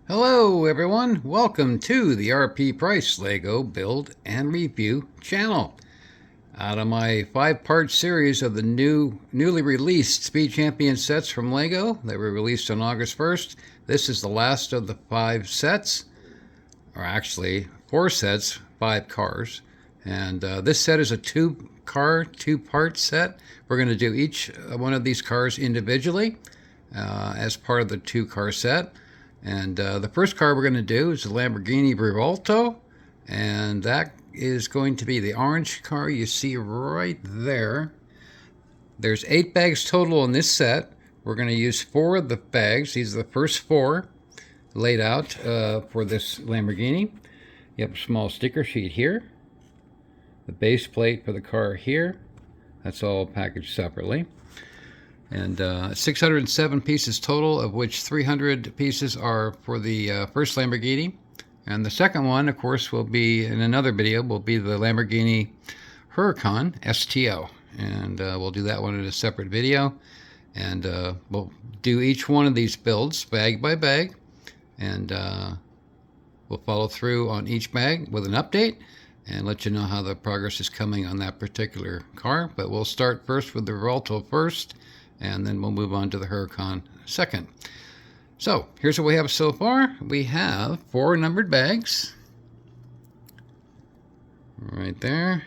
Hello everyone, welcome to the RP Price LEGO Build and Review channel. Out of my 5-part series of the newly released Speed Champion sets from LEGO that were released on August 1st, this is the last of the 5 sets, or actually 4 sets, 5 cars. And this set is a 2-part set. We're going to do each one of these cars individually as part of the 2-car set. And the first car we're going to do is the Lamborghini Revuelto, and that is going to be the orange car you see right there. There's 8 bags total in this set. We're going to use 4 of the bags. These are the first 4 laid out for this Lamborghini. You have a small sticker sheet here, the base plate for the car here. That's all packaged separately. And 607 pieces total, of which 300 pieces are for the first Lamborghini. And the second one, of course, will be, in another video, will be the Lamborghini Huracan STO. And we'll do that one in a separate video. And we'll do each one of these builds bag by bag. And we'll follow through on each bag with an update and let you know how the progress is coming on that particular car. But we'll start first with the Revuelto first, and then we'll move on to the Huracan second. So here's what we have so far. We have 4 numbered bags right there.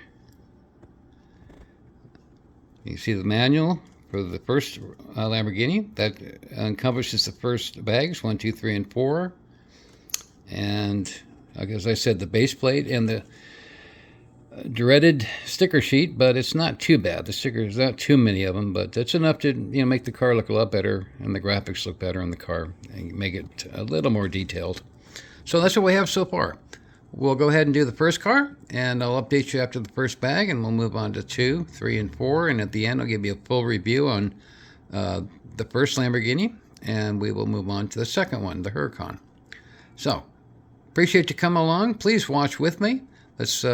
You see the manual for the first Lamborghini that encompasses the first bags 1, 2, 3, and 4. And as I said, the base plate and the dreaded sticker sheet, but it's not too bad. The stickers, not too many of them, but it's enough to make the car look a lot better and the graphics look better on the car and make it a little more detailed. So that's what we have so far. We'll go ahead and do the first car, and I'll update you after the first bag, and we'll move on to 2, 3, and 4, and at the end I'll give you a full review on the first Lamborghini, and we will move on to the second one, the Huracan. So appreciate you coming along. Please watch with me. Let's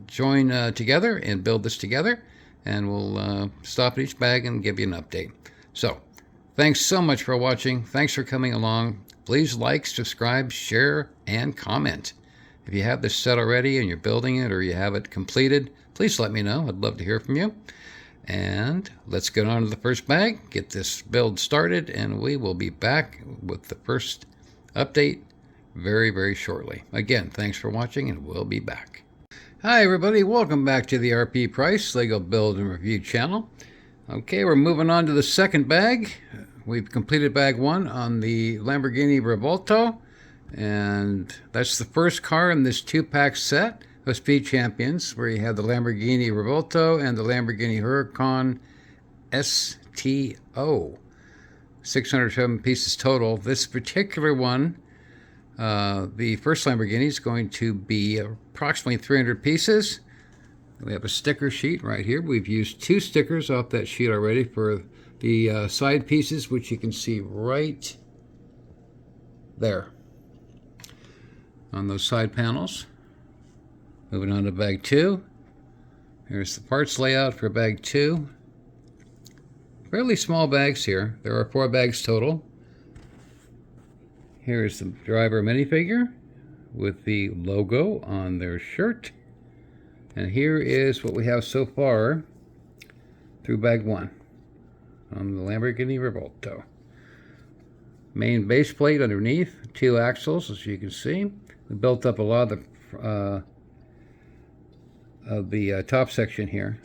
join together and build this together, and we'll stop at each bag and give you an update. So thanks so much for watching. Thanks for coming along. Please like, subscribe, share, and comment. If you have this set already and you're building it or you have it completed, please let me know. I'd love to hear from you. And let's get on to the first bag, get this build started, and we will be back with the first update very, very shortly. Again, thanks for watching, and we'll be back. Hi everybody, welcome back to the RP Price LEGO Build and Review channel. Okay, we're moving on to the second bag. We've completed bag 1 on the Lamborghini Revuelto, and that's the first car in this 2-pack set of Speed Champions, where you have the Lamborghini Revuelto and the Lamborghini Huracan STO. 607 pieces total. This particular one, the first Lamborghini, is going to be approximately 300 pieces. We have a sticker sheet right here. We've used 2 stickers off that sheet already for the side pieces, which you can see right there on those side panels. Moving on to bag 2. Here's the parts layout for bag 2. Fairly small bags here. There are 4 bags total. Here's the driver minifigure with the logo on their shirt. And here is what we have so far through bag 1 on the Lamborghini Revuelto. Main base plate underneath, 2 axles, as you can see. We built up a lot of the top section here.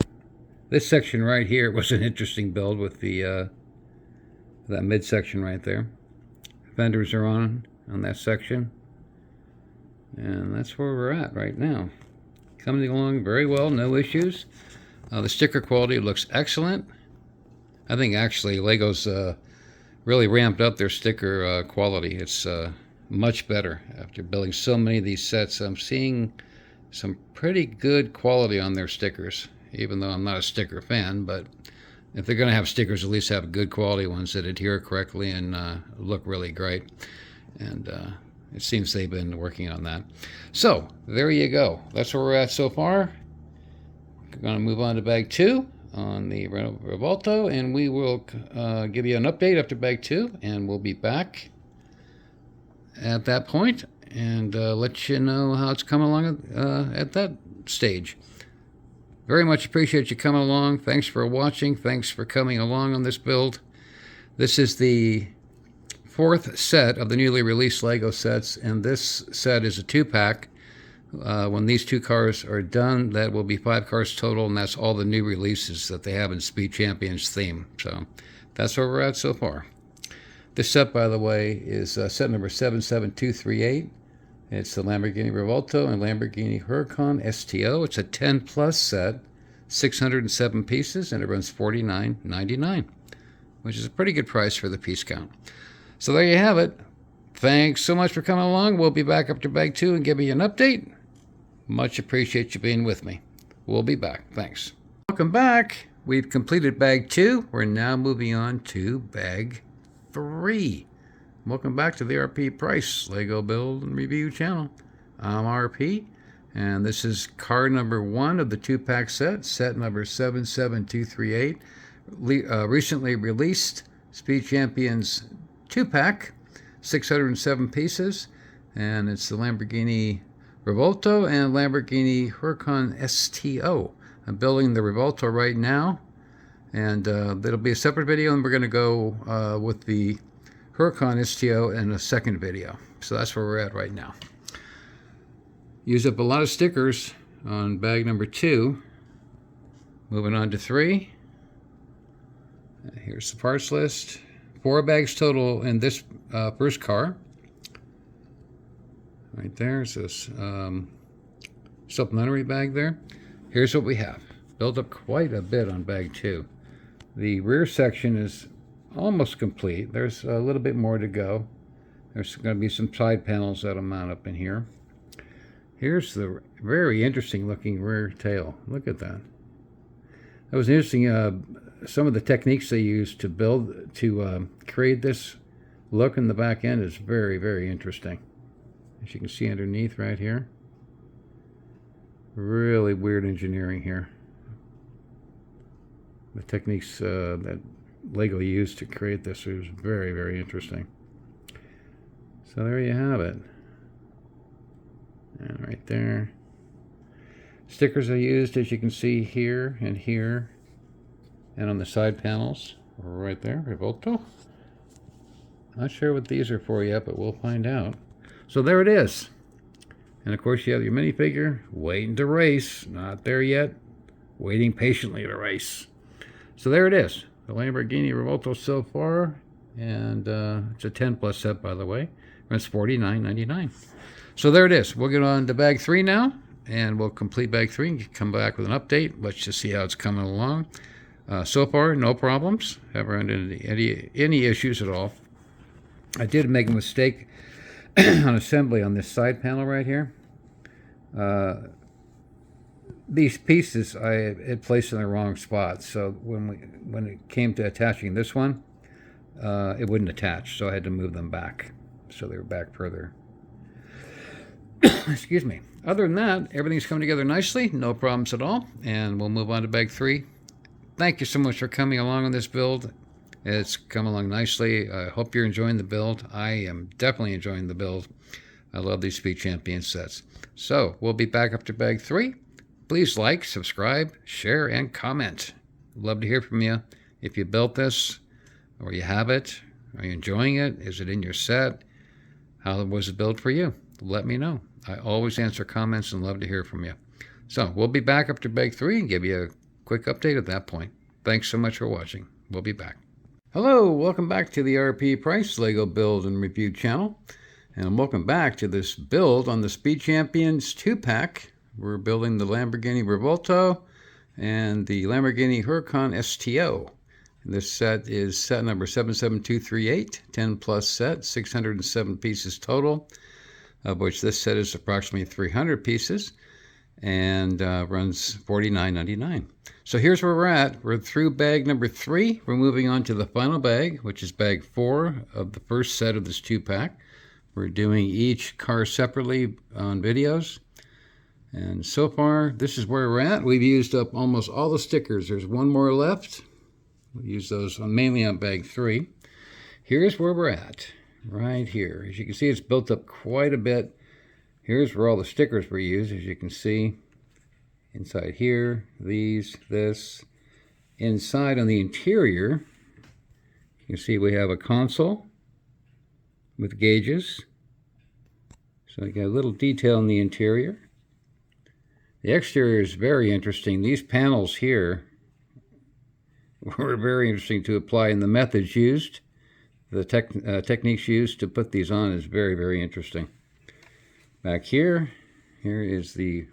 This section right here was an interesting build with the that midsection right there. Fenders are on that section, and that's where we're at right now. Coming along very well, no issues. The sticker quality looks excellent. I think actually Lego's really ramped up their sticker quality. It's much better after building so many of these sets. I'm seeing some pretty good quality on their stickers, even though I'm not a sticker fan, but if they're going to have stickers, at least have good quality ones that adhere correctly and look really great. And it seems they've been working on that. So there you go. That's where we're at so far. We're going to move on to bag 2 on the Revuelto, and we will give you an update after bag 2, and we'll be back at that point and let you know how it's coming along at that stage. Very much appreciate you coming along. Thanks for watching. Thanks for coming along on this build. This is the 4th set of the newly released Lego sets, and this set is a 2-pack. When these 2 cars are done, that will be 5 cars total, and that's all the new releases that they have in Speed Champions theme. So that's where we're at so far. This set, by the way, is set number 77238. It's the Lamborghini Revuelto and Lamborghini Huracan STO. It's a 10+ set, 607 pieces, and it runs $49.99, which is a pretty good price for the piece count. So there you have it. Thanks so much for coming along. We'll be back up to bag 2 and give you an update. Much appreciate you being with me. We'll be back. Thanks. Welcome back. We've completed bag 2. We're now moving on to bag 3. Welcome back to the RP Price Lego Build and Review channel. I'm RP, and this is car number 1 of the 2-pack set, set number 77238. Recently released Speed Champions 2-pack, 607 pieces, and it's the Lamborghini Revuelto and Lamborghini Huracan STO. I'm building the Revuelto right now, and it'll be a separate video, and we're going to go with the Huracan STO in a second video. So that's where we're at right now. Used up a lot of stickers on bag number 2. Moving on to 3. Here's the parts list. 4 bags total in this first car. Right there's this supplementary bag there. Here's what we have. Built up quite a bit on bag 2. The rear section is almost complete. There's a little bit more to go. There's going to be some side panels that'll mount up in here. Here's the very interesting looking rear tail. Look at that. That was interesting. Some of the techniques they used to build to create this look in the back end is very, very interesting. As you can see underneath right here. Really weird engineering here. The techniques that Lego used to create this was very, very interesting. So there you have it. And right there. Stickers I used, as you can see, here and here. And on the side panels, right there, Revuelto. Not sure what these are for yet, but we'll find out. So there it is. And of course you have your minifigure waiting to race. Not there yet. Waiting patiently to race. So there it is. The Lamborghini Revuelto so far. And it's a 10+ set, by the way. It's $49.99. So there it is. We'll get on to bag 3 now. And we'll complete bag 3 and come back with an update. Let's just see how it's coming along. So far, no problems. Haven't run into any issues at all. I did make a mistake on assembly on this side panel right here. These pieces I had placed in the wrong spot, so when it came to attaching this one, it wouldn't attach, so I had to move them back, so they were back further. Excuse me. Other than that, everything's coming together nicely, no problems at all, and we'll move on to bag 3. Thank you so much for coming along on this build. It's come along nicely. I hope you're enjoying the build. I am definitely enjoying the build. I love these Speed Champion sets. So we'll be back up to bag 3. Please like, subscribe, share, and comment. Love to hear from you. If you built this, or you have it, are you enjoying it? Is it in your set? How was it built for you? Let me know. I always answer comments and love to hear from you. So we'll be back up to bag 3 and give you a quick update at that point. Thanks so much for watching. We'll be back. Hello, welcome back to the RP Price Lego Build and Review channel. And welcome back to this build on the Speed Champions 2-pack. We're building the Lamborghini Revuelto and the Lamborghini Huracan STO. And this set is set number 77238, 10+ set, 607 pieces total, of which this set is approximately 300 pieces and runs $49.99. So here's where we're at. We're through bag number 3. We're moving on to the final bag, which is bag 4 of the first set of this 2-pack. We're doing each car separately on videos. And so far, this is where we're at. We've used up almost all the stickers. There's one more left. We'll use those mainly on bag 3. Here's where we're at. right here. As you can see, it's built up quite a bit. Here's where all the stickers were used, as you can see. Inside here, this. Inside on the interior, you can see we have a console with gauges. So you got a little detail in the interior. The exterior is very interesting. These panels here were very interesting to apply, and the methods used, the techniques used to put these on is very, very interesting. Back here is the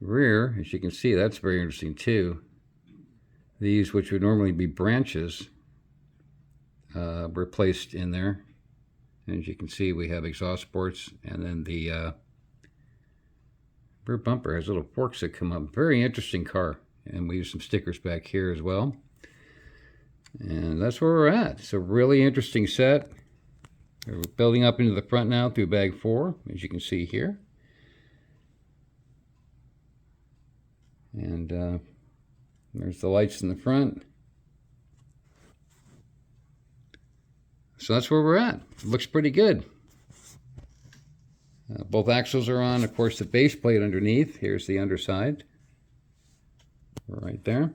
rear. As you can see, that's very interesting too. These, which would normally be branches, were placed in there. And as you can see, we have exhaust ports, and then the rear bumper has little forks that come up. Very interesting car. And we use some stickers back here as well. And that's where we're at. It's a really interesting set. We're building up into the front now through bag 4, as you can see here. And there's the lights in the front. So that's where we're at. It looks pretty good. Both axles are on. Of course, the base plate underneath. Here's the underside. Right there.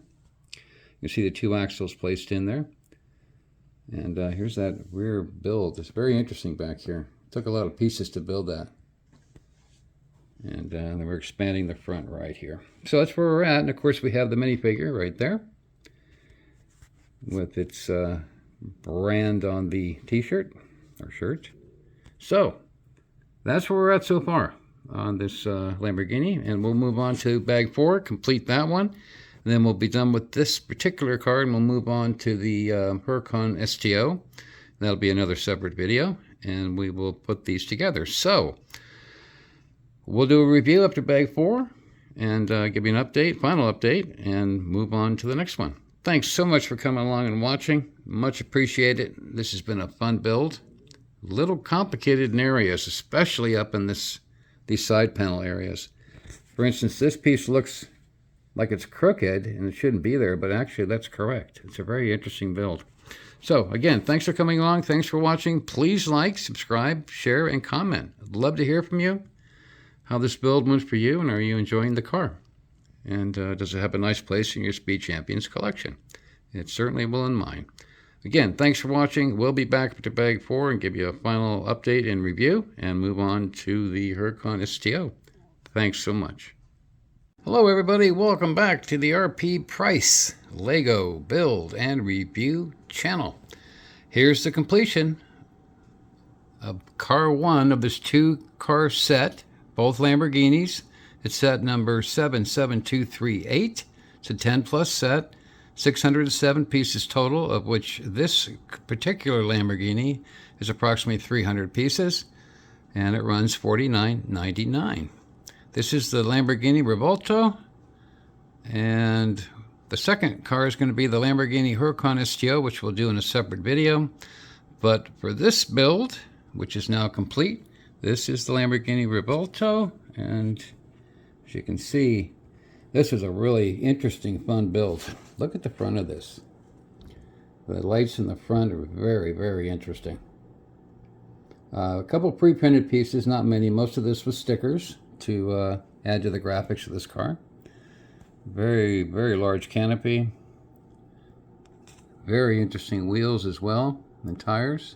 You see the 2 axles placed in there. And here's that rear build. It's very interesting back here. It took a lot of pieces to build that. And then we're expanding the front right here. So that's where we're at. And of course, we have the minifigure right there with its brand on the t-shirt or shirt. So that's where we're at so far on this Lamborghini. And we'll move on to bag 4, complete that one. And then we'll be done with this particular car, and we'll move on to the Huracan STO. That'll be another separate video, and we will put these together. So we'll do a review up to bag 4 and give you an update, final update, and move on to the next one. Thanks so much for coming along and watching. Much appreciated. This has been a fun build. A little complicated in areas, especially up in these side panel areas. For instance, this piece looks like it's crooked and it shouldn't be there, but actually that's correct. It's a very interesting build. So again, thanks for coming along. Thanks for watching. Please like, subscribe, share, and comment. I'd love to hear from you how this build went for you, and are you enjoying the car? And does it have a nice place in your Speed Champions collection? It certainly will in mine. Again, thanks for watching. We'll be back to bag 4 and give you a final update and review and move on to the Huracan STO. Thanks so much. Hello everybody, welcome back to the RP Price Lego Build and Review channel. Here's the completion of car 1 of this 2-car set, both Lamborghinis. It's set number 77238. It's a 10 plus set, 607 pieces total, of which this particular Lamborghini is approximately 300 pieces, and it runs $49.99. This is the Lamborghini Revuelto, and the second car is going to be the Lamborghini Huracan STO, which we'll do in a separate video. But for this build, which is now complete, this is the Lamborghini Revuelto, and as you can see, this is a really interesting, fun build. Look at the front of this. The lights in the front are very, very interesting. A couple pre-printed pieces, not many. Most of this was stickers to add to the graphics of this car. Very, very large canopy. Very interesting wheels as well, and tires.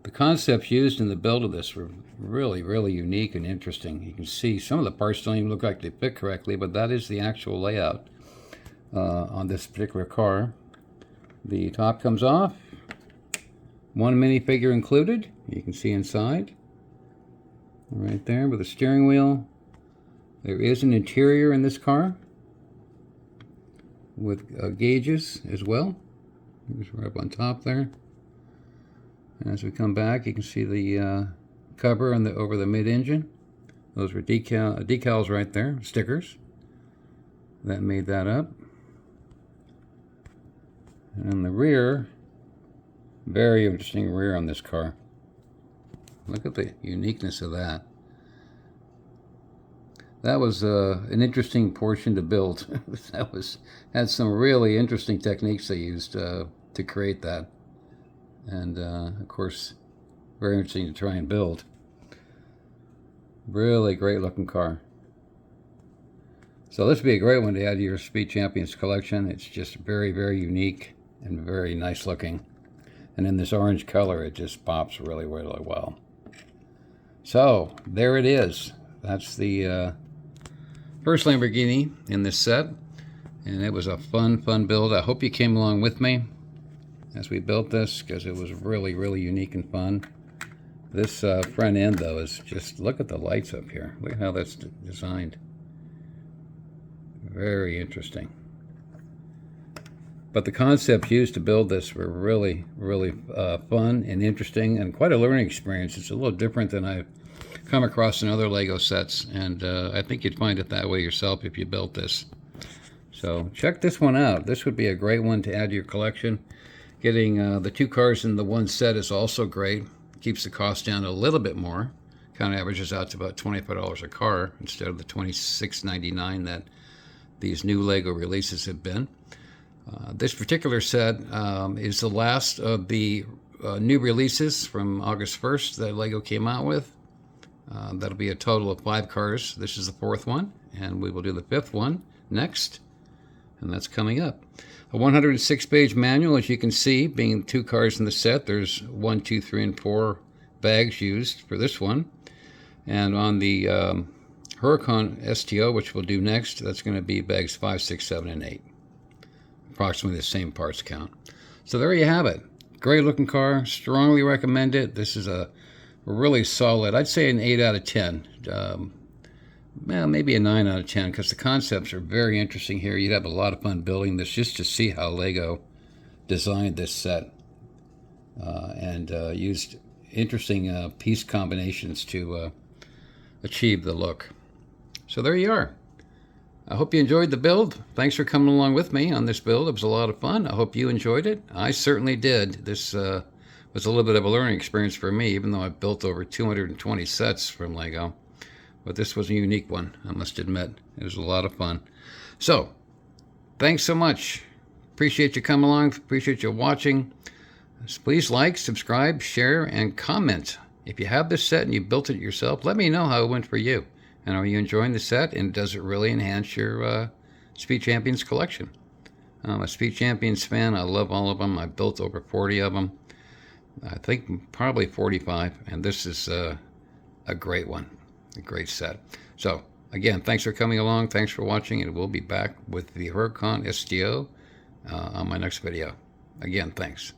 The concepts used in the build of this were really, really unique and interesting. You can see some of the parts don't even look like they fit correctly, but that is the actual layout on this particular car. The top comes off. One minifigure included. You can see inside. Right there with a steering wheel. There is an interior in this car with gauges as well. It's right up on top there. As we come back, you can see the cover on over the mid-engine. Those were decals right there, stickers. That made that up. And the rear, very interesting rear on this car. Look at the uniqueness of that. That was an interesting portion to build. Had some really interesting techniques they used to create that. and of course, very interesting to try and build. Really great looking car. So this would be a great one to add to your Speed Champions collection. It's just very, very unique and very nice looking. And in this orange color, it just pops really, really well. So there it is. That's the first Lamborghini in this set. And it was a fun build. I hope you came along with me as we built this, because it was really, really unique and fun. This front end, though, is just, look at the lights up here. Look at how that's designed. Very interesting. But the concepts used to build this were really, really fun and interesting, and quite a learning experience. It's a little different than I've come across in other Lego sets, and I think you'd find it that way yourself if you built this. So check this one out. This would be a great one to add to your collection. Getting the two cars in the one set is also great. Keeps the cost down a little bit more. Kind of averages out to about $25 a car instead of the $26.99 that these new Lego releases have been. This particular set is the last of the new releases from August 1st that Lego came out with. That'll be a total of 5 cars. This is the 4th one, and we will do the 5th one next, and that's coming up. A 106-page manual, as you can see, being 2 cars in the set. There's 1, 2, 3, and 4 bags used for this one. And on the Huracan STO, which we'll do next, that's going to be bags 5, 6, 7, and 8. Approximately the same parts count. So there you have it. Great looking car. Strongly recommend it. This is a really solid, I'd say an 8 out of 10. Well, maybe a 9 out of 10, because the concepts are very interesting here. You'd have a lot of fun building this, just to see how Lego designed this set and used interesting piece combinations to achieve the look. So there you are. I hope you enjoyed the build. Thanks for coming along with me on this build. It was a lot of fun. I hope you enjoyed it. I certainly did. This was a little bit of a learning experience for me, even though I've built over 220 sets from Lego. But this was a unique one, I must admit. It was a lot of fun. So, thanks so much. Appreciate you coming along. Appreciate you watching. Please like, subscribe, share, and comment. If you have this set and you built it yourself, let me know how it went for you. And are you enjoying the set? And does it really enhance your Speed Champions collection? I'm a Speed Champions fan. I love all of them. I built over 40 of them. I think probably 45. And this is a great one. A great set. So, again, thanks for coming along. Thanks for watching. And we'll be back with the Huracan STO on my next video. Again, thanks.